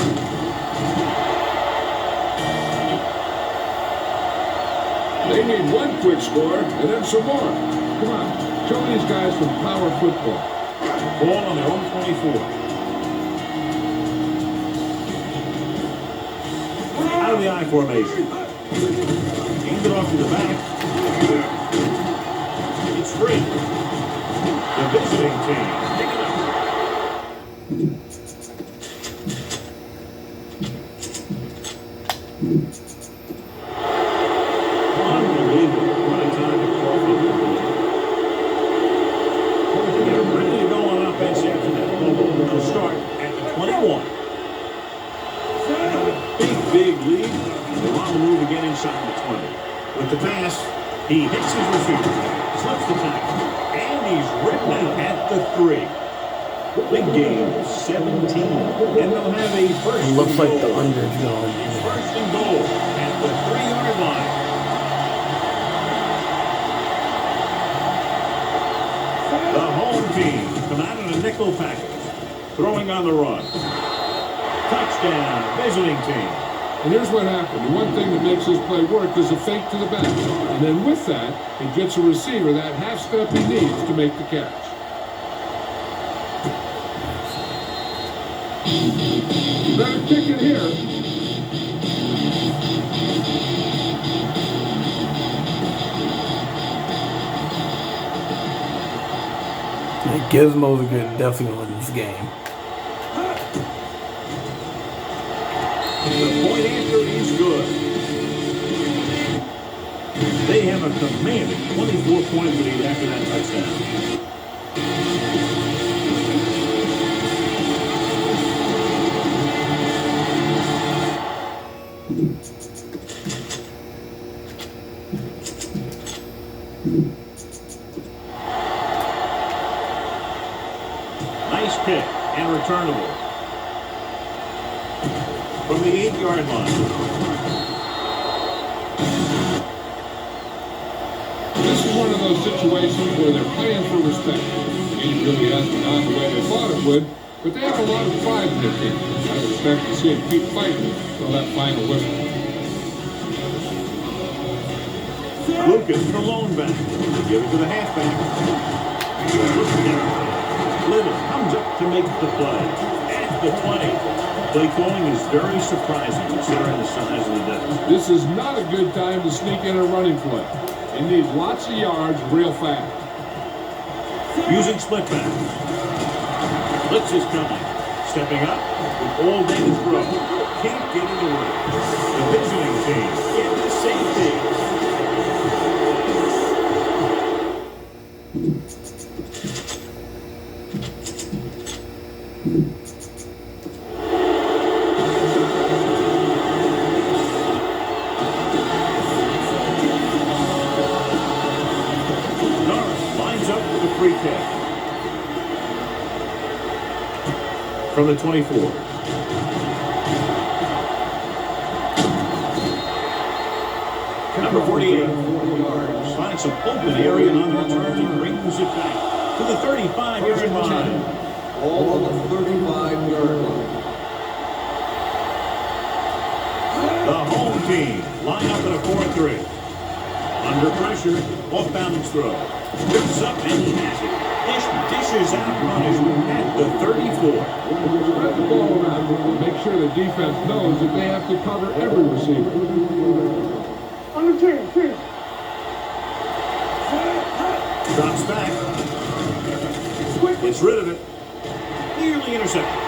Speaker 3: They need one quick score and then some more. Come on, show these guys some power football.
Speaker 2: Ball on their own 24. Out of the I formation. Hand it off to the back. It's free. The visiting team pick it up. Unbelievable. What a time to call for the ball. They're ready to go on offense after that fumble. They'll start at the 21. Big lead. They're on the move again inside the 20. With the pass, he hits his receiver, slips the tackle, and he's written out at the 3. Big game, 17. And they'll have a first
Speaker 1: It looks
Speaker 2: and
Speaker 1: like
Speaker 2: goal.
Speaker 1: the under's going.
Speaker 2: It's first and goal at the 3-yard line. The home team come out in a nickel package, throwing on the run. Touchdown, visiting team.
Speaker 3: And here's what happened. The one thing that makes this play work is a fake to the back. And then with that, he gets a receiver that half step he needs to make the catch. Better pick it here.
Speaker 1: Gizmos are definitely win this game.
Speaker 2: The point after is good. They have a commanding 24-point lead after that touchdown. Nice pick and returnable. From the 8-yard line.
Speaker 3: This is one of those situations where they're playing for respect. The game really hasn't gone the way they thought it would, but they have a lot of pride in their team. I would expect to see them keep fighting until that final whistle.
Speaker 2: Lucas, the lone back. They give it to the halfback. Little comes up to make the play. At the 20. Play calling is very surprising considering the size of the desk.
Speaker 3: This is not a good time to sneak in a running play. They need lots of yards real fast.
Speaker 2: Using split pass. Blitz is coming. Stepping up with all day to throw. Can't get it away. The visiting team in the safety. Free kick. From the 24. Number 48. Finds some open area on the return and brings it back to the 35-yard line.
Speaker 4: All on the 35-yard line.
Speaker 2: The home team line up in a 4-3. Under pressure, off balance throw. Lifts up and he has it. Dishes out punishment at the 34.
Speaker 3: Spread the ball around. Make sure the defense knows that they have to cover every receiver.
Speaker 5: On the 10.
Speaker 2: Drops back. Gets rid of it. Nearly intercepted.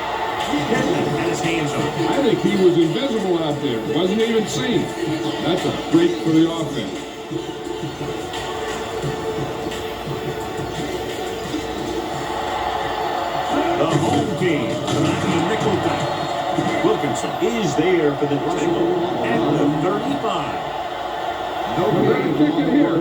Speaker 2: Pittman had his hands on it.
Speaker 3: I think he was invisible out there. Wasn't even seen. That's a break for the offense.
Speaker 2: The home team knocking a nickel back. Wilkinson is there for the tackle at the 35.
Speaker 3: No kick it here.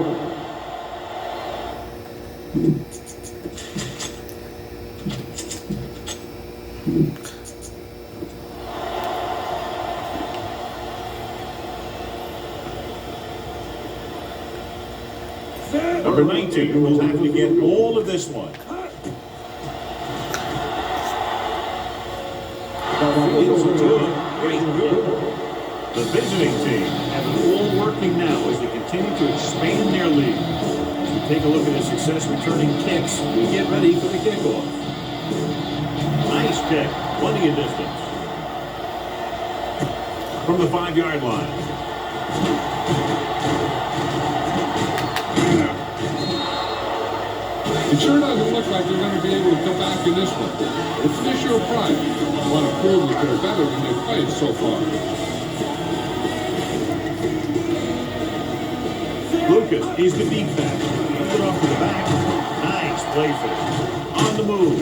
Speaker 2: Number 19 will have to get all of this one. The visiting team have it all working now as they continue to expand their lead. As we take a look at the success returning kicks, we get ready for the kickoff. Nice kick, plenty of distance. From the 5-yard line.
Speaker 3: It sure doesn't look like they're going to be able to come back in this one. It's an issue of pride. They want to prove that they're better than they've played so far.
Speaker 2: Lucas, he's the deep back. He's it off to the back. Nice play for him. On the move.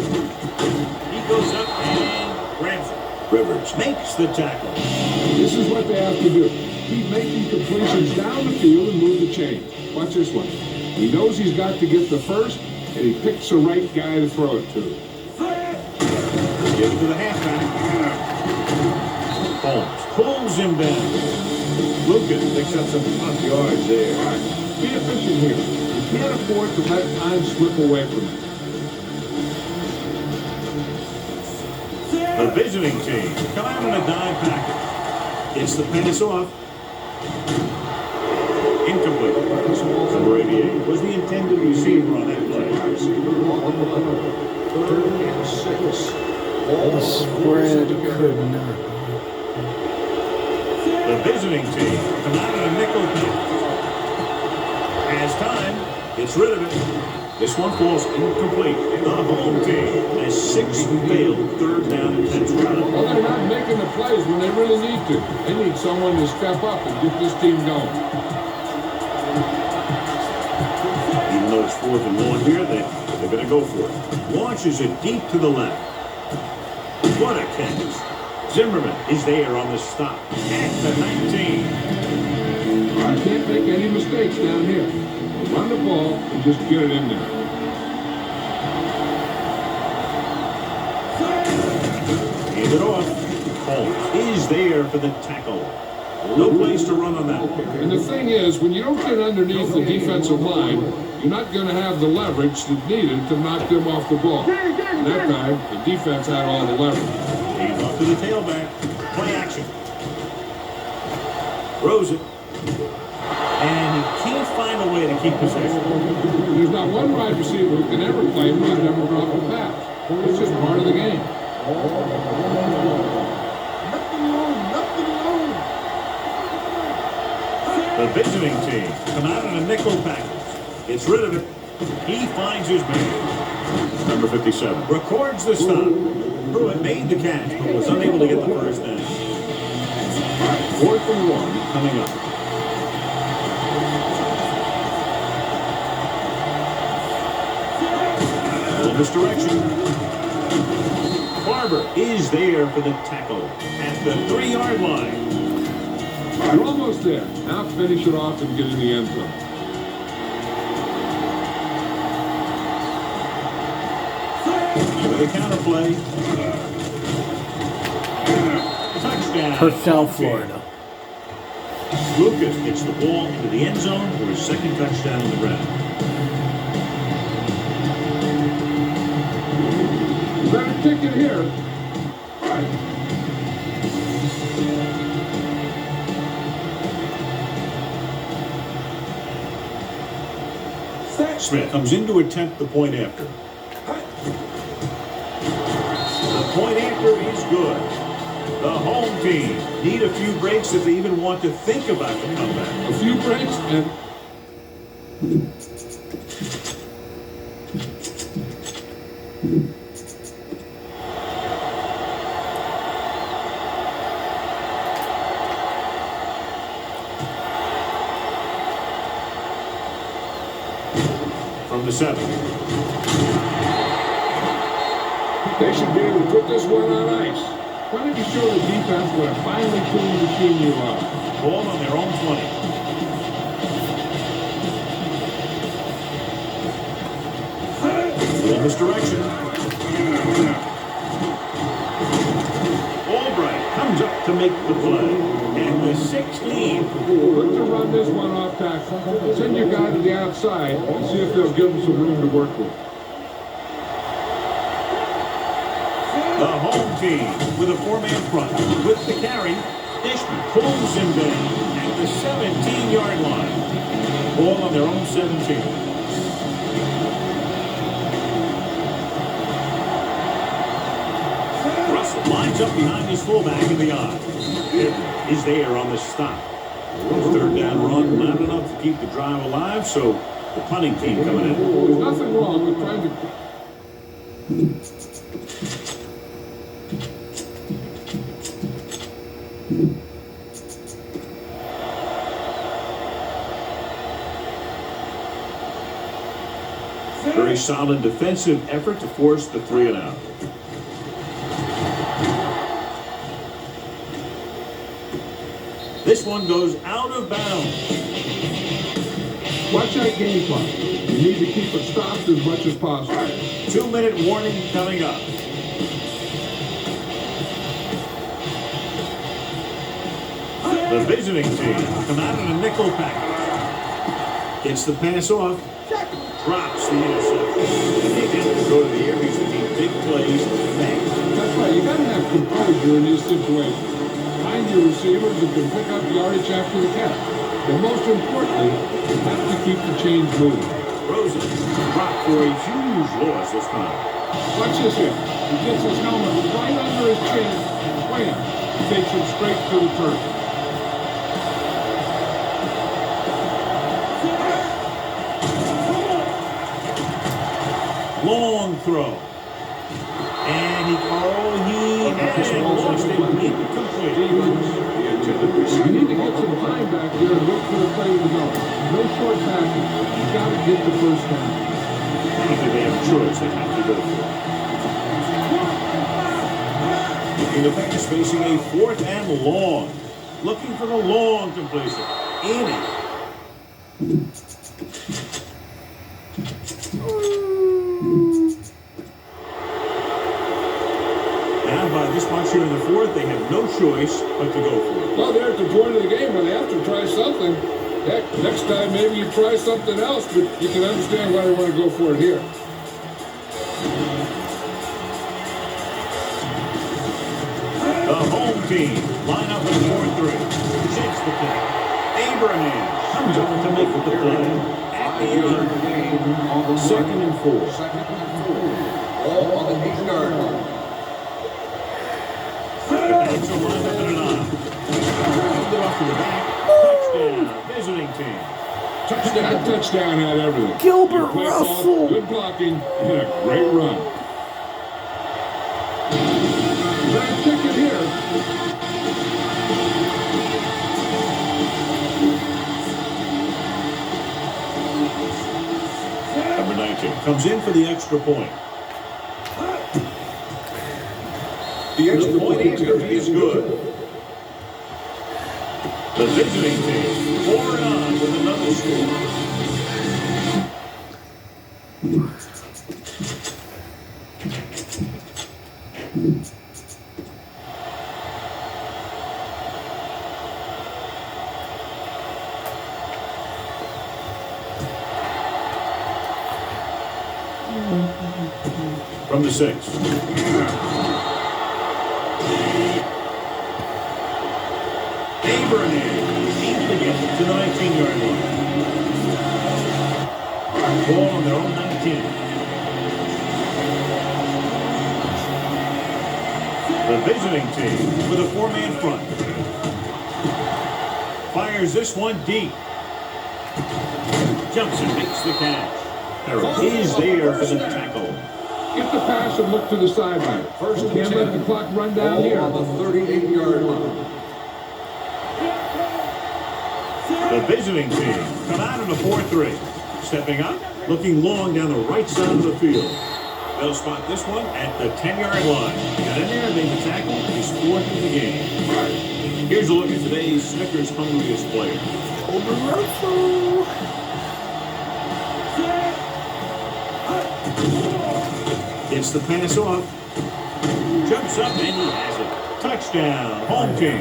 Speaker 2: He goes up and grabs it. Rivers makes the tackle.
Speaker 3: This is what they have to do. Keep making completions down the field and move the chain. Watch this one. He knows he's got to get the first, and he picks the right guy to throw it to.
Speaker 2: Give it to the halfback. Holmes pulls him down. Lucas picks up some tough yards there.
Speaker 3: Be efficient here. You can't afford to let time slip away from you.
Speaker 2: The visiting team come out in a dime package. Gets the pass off. Incomplete. Number 88 was the intended receiver on that play.
Speaker 4: Third and 6.
Speaker 1: The spread could not.
Speaker 2: The visiting team come out in a nickel pack. Has time. Gets rid of it. This one falls incomplete. The home team has 6 failed third down attempts.
Speaker 3: Well, they're not making the plays when they really need to. They need someone to step up and get this team going.
Speaker 2: Even though it's 4th and 1 here, they're going to go for it. Launches it deep to the left. What a catch. Zimmerman is there on the stop at the 19.
Speaker 3: You can't make any mistakes down here. Run the ball and just get it in there.
Speaker 2: Hand it off. Holmes is there for the tackle. No place to run on that.
Speaker 3: And the thing is, when you don't get underneath the defensive line, you're not going to have the leverage that's needed to knock them off the ball. And that time, the defense had all the leverage.
Speaker 2: He's off to the tailback. Play action. Throws it. And he can't find a way to keep possession.
Speaker 3: There's not one wide receiver who can ever play who has never dropped a pass. It's just part of the game.
Speaker 2: visiting team come out in a nickel package. Gets rid of it. He finds his man. Number 57 records the stop. Pruitt made the catch, but was unable to get the first down. 4th and 1 coming up. Misdirection. Barber is there for the tackle at the 3-yard line.
Speaker 3: You're almost there. Now finish it off and get in the end zone.
Speaker 2: With a counter play. Touchdown.
Speaker 1: Touchdown, Florida.
Speaker 2: Lucas gets the ball into the end zone for his second touchdown on the ground.
Speaker 3: Better kick it here.
Speaker 2: Smith comes in to attempt the point after. The point after is good. The home team need a few breaks if they even want to think about the comeback.
Speaker 3: A few breaks and...
Speaker 2: From the 7.
Speaker 3: They should be able to put this one on ice. Why don't you show the defense what a finely tuned machine you are?
Speaker 2: Ball on their own 20. In this direction. Albright comes up to make the play. And the 16.
Speaker 3: Look to run this one off tackle. Send your guy to the outside and see if they'll give him some room to work with.
Speaker 2: The home team with a 4-man front. With the carry, Dishman pulls him down at the 17-yard line. Ball on their own 17. Russell lines up behind his fullback in the eye. Is there on the stop. 3rd down run, not enough to keep the drive alive, so the punting team coming in.
Speaker 3: There's nothing wrong with trying to...
Speaker 2: Very solid defensive effort to force the 3-and-out. This one goes out of bounds.
Speaker 3: Watch that game clock. You need to keep it stopped as much as possible.
Speaker 2: 2-minute warning coming up. The visiting team come out in a nickel package. Gets the pass off. Drops the interception. They get to go to the air because they need big plays fast.
Speaker 3: That's right. You got to have composure in this situation. Find your receivers who can pick up yardage after the catch. And most importantly, you have to keep the chains moving.
Speaker 2: Rosen dropped for a huge loss this time.
Speaker 3: Watch this here. He gets his helmet right under his chin. Wham! Takes him straight to the turf.
Speaker 2: Long throw. And he had lost it incomplete.
Speaker 3: You need to get some time back there and look for the play to go. No short passes. You got to get the first down.
Speaker 2: I don't think they have a choice. They have to go for it. In the pass facing a 4th and long. Looking for the long completion. In it. Now by this much here in the 4th, they have no choice but to go for it.
Speaker 3: Well, they're at the point of the game where they have to try something. Heck, next time maybe you try something else, but you can understand why they want to go for it here.
Speaker 2: The home team line up in 4-3. Shakes the play. Abraham comes up to make the play. At the end. 2nd and 4.
Speaker 4: All on the 8-yard line.
Speaker 2: The backs are lined up in an eye. Hand it off to the back. Touchdown. touchdown, visiting team.
Speaker 3: That touchdown had everything.
Speaker 1: Gilbert
Speaker 3: Good play
Speaker 1: Russell.
Speaker 3: call, good blocking, and a great run. That ticket here.
Speaker 2: Number 19 comes in for the extra point. The extra point answer is good. The visiting team forward on with another score. From the 6. Abraham aims to get to the 19-yard line. Ball on their own 19. The visiting team with a 4-man front. Fires this one deep. Jumps and makes the catch. He's there for the tackle.
Speaker 3: Get the pass and look to the sideline.
Speaker 4: First and
Speaker 3: Can't
Speaker 4: 10.
Speaker 3: let the clock run down
Speaker 4: Ball
Speaker 3: here.
Speaker 4: on the 38-yard line.
Speaker 2: The visiting team come out in a 4-3. Stepping up, looking long down the right side of the field. They'll spot this one at the 10-yard line. Got in there and made the tackle. He's 4th in the game. Here's a look at today's Snickers hungriest player.
Speaker 1: Russell.
Speaker 2: Gets the pass off. Jumps up and he has it. Touchdown, home team.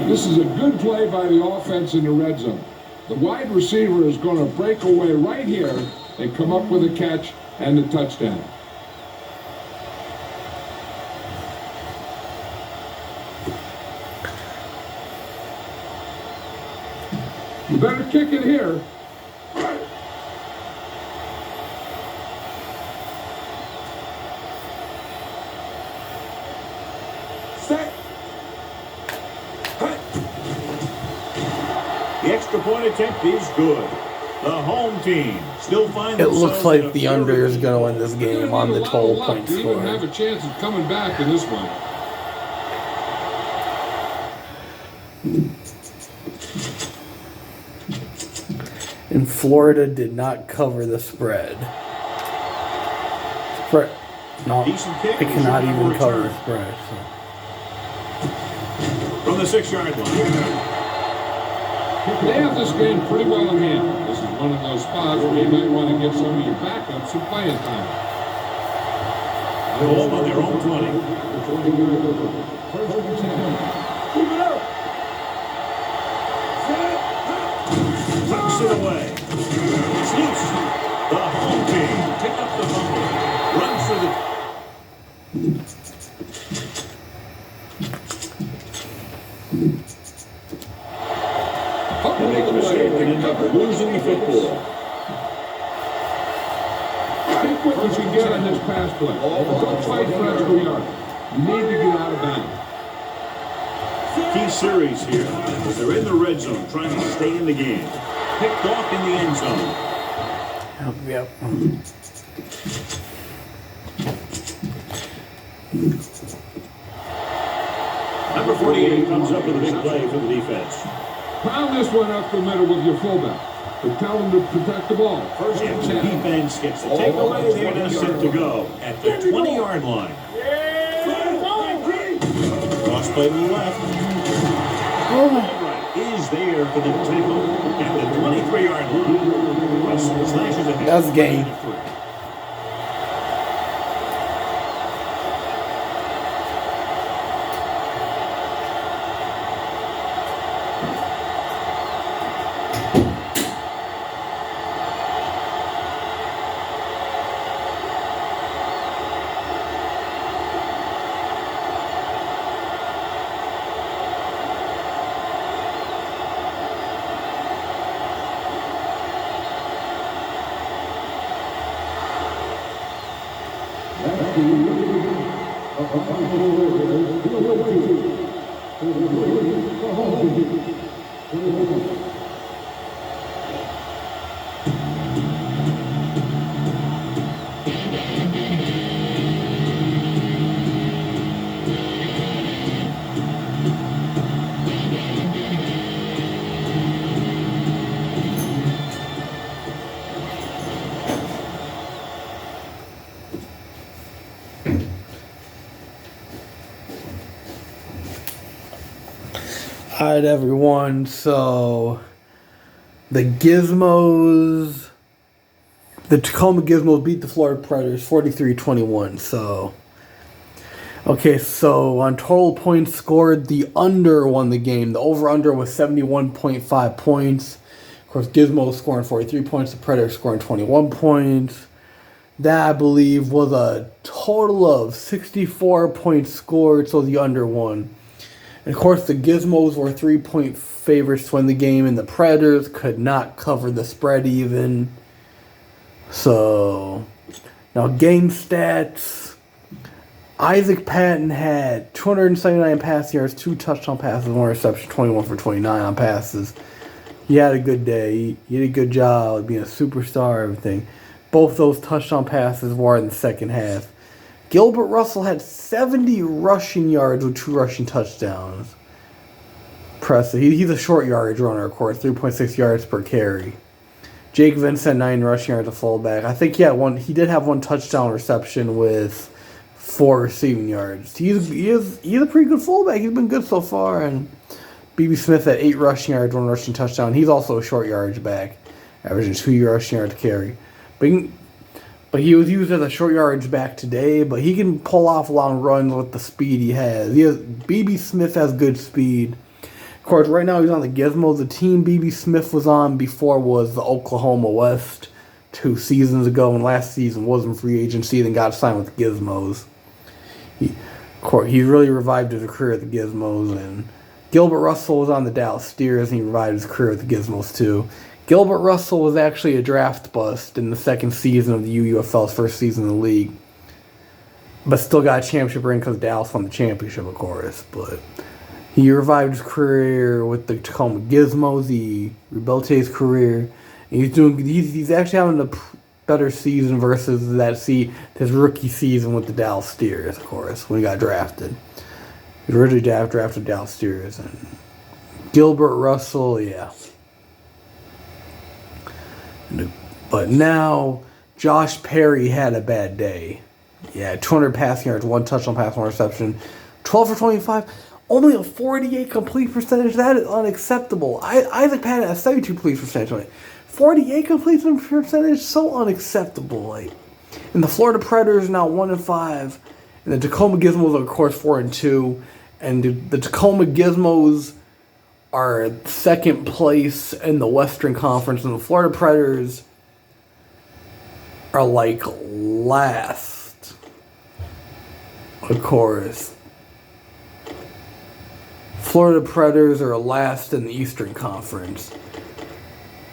Speaker 3: This is a good play by the offense in the red zone. The wide receiver is going to break away right here and come up with a catch and the touchdown. You better kick it here.
Speaker 2: The extra point attempt is good. The home team still finds
Speaker 1: It looks
Speaker 2: themselves
Speaker 1: like
Speaker 2: in a
Speaker 1: the under is going to win this
Speaker 3: They're
Speaker 1: game
Speaker 3: gonna
Speaker 1: on
Speaker 3: need
Speaker 1: the
Speaker 3: a lot of
Speaker 1: total
Speaker 3: luck
Speaker 1: point
Speaker 3: to even have
Speaker 1: score.
Speaker 3: a chance of coming back in this one.
Speaker 1: And Florida did not cover the spread. No,
Speaker 2: Decent kick
Speaker 1: they
Speaker 2: is
Speaker 1: cannot
Speaker 2: your
Speaker 1: even cover
Speaker 2: return.
Speaker 1: the spread. So.
Speaker 2: From the 6-yard line.
Speaker 3: They have this game pretty well in hand. This is one of those spots where you might want to get some of your backups some playing time.
Speaker 2: Ball on their own 20. Tucks it away. It's loose. The home team pick up the fumble. Runs for the... They make a mistake and end up losing the football.
Speaker 3: Take what you can get on this pass play. Don't fight for extra yard. You need to get out of bounds.
Speaker 2: Key series here as they're in the red zone trying to stay in the game. Picked off in the end zone.
Speaker 1: Yep.
Speaker 2: Number 48 comes up with a big play for the defense.
Speaker 3: Pound this one up the middle with your fullback. But tell them to protect the ball.
Speaker 2: First and 10. Defense gets the takeaway. They're now set to go at the 20-yard line. Cross play to the left. Right is there for the tackle at the 23-yard line. Russell slashes ahead.
Speaker 1: That's game. Alright, everyone. So, the Gizmos, the Tacoma Gizmos beat the Florida Predators 43-21. So, okay, so on total points scored, the under won the game. The over-under was 71.5 points. Of course, Gizmos scoring 43 points, the Predators scoring 21 points. That, I believe, was a total of 64 points scored, so the under won. And of course, the Gizmos were 3-point favorites to win the game, and the Predators could not cover the spread even. So, now game stats. Isaac Patton had 279 passing yards, 2 touchdown passes, 1 reception, 21 for 29 on passes. He had a good day. He did a good job being a superstar, everything. Both those touchdown passes were in the second half. Gilbert Russell had 70 rushing yards with 2 rushing touchdowns. Impressive. He's a short yardage runner, of course, 3.6 yards per carry. Jake Vincent, 9 rushing yards, a fullback. I think he did have 1 touchdown reception with 4 receiving yards. He's a pretty good fullback. He's been good so far. And B.B. Smith had 8 rushing yards, 1 rushing touchdown. He's also a short yardage back, averaging 2 rushing yards carry. But he was used as a short yardage back today, but he can pull off long runs with the speed he has. B.B. Smith has good speed. Of course, right now he's on the Gizmos. The team B.B. Smith was on before was the Oklahoma West 2 seasons ago, and last season was in free agency and got signed with the Gizmos. He really revived his career at the Gizmos, and Gilbert Russell was on the Dallas Steers, and he revived his career at the Gizmos too. Gilbert Russell was actually a draft bust in the second season of the UUFL's first season in the league. But still got a championship ring because Dallas won the championship, of course. But he revived his career with the Tacoma Gizmos. He rebuilt his career. And he's actually having a better season versus his rookie season with the Dallas Steers, of course, when he got drafted. He originally drafted Dallas Steers. And Gilbert Russell, yeah. But now, Josh Perry had a bad day. Yeah, 200 passing yards, 1 touchdown pass, 1 reception, 12 for 25, only a 48 complete percentage. That is unacceptable. Isaac Patton has 72 complete percentage. 48 complete percentage, so unacceptable. And the Florida Predators now 1-5, and the Tacoma Gizmos are, of course, 4-2, and the Tacoma Gizmos are second place in the Western Conference, and the Florida Predators are last. Of course. Florida Predators are last in the Eastern Conference.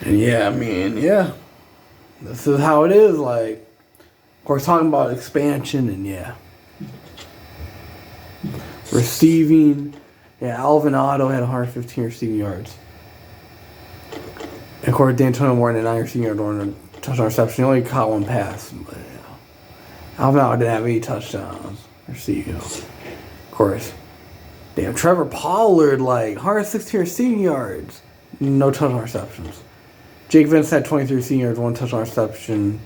Speaker 1: And this is how it is. Of course, talking about expansion, and receiving. Yeah, Alvin Otto had 115 receiving yards. And of course, D'Antonio Moore had 9 receiving yards, 1 touchdown reception. He only caught 1 pass. But, Alvin Otto didn't have any touchdowns receiving. Of course. Damn, Trevor Pollard, 116 receiving yards. No touchdown receptions. Jake Vincent had 23 receiving yards, 1 touchdown reception.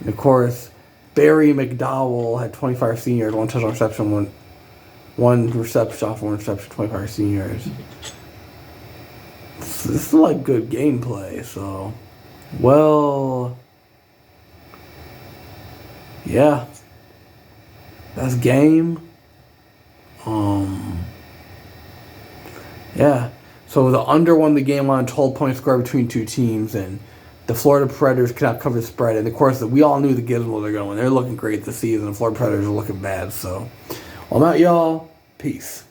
Speaker 1: And of course, Barry McDowell had 25 receiving yards, 1 touchdown reception, 1 reception off 1 reception, 25 receiving yards. This is good gameplay, so. Well. Yeah. That's game. Yeah. So the under won the game on 12 point score between 2 teams, and the Florida Predators cannot cover the spread. And of course, we all knew the Gizmos are going to win. They're looking great this season. The Florida Predators are looking bad, so. Well, I'm out, y'all. Peace.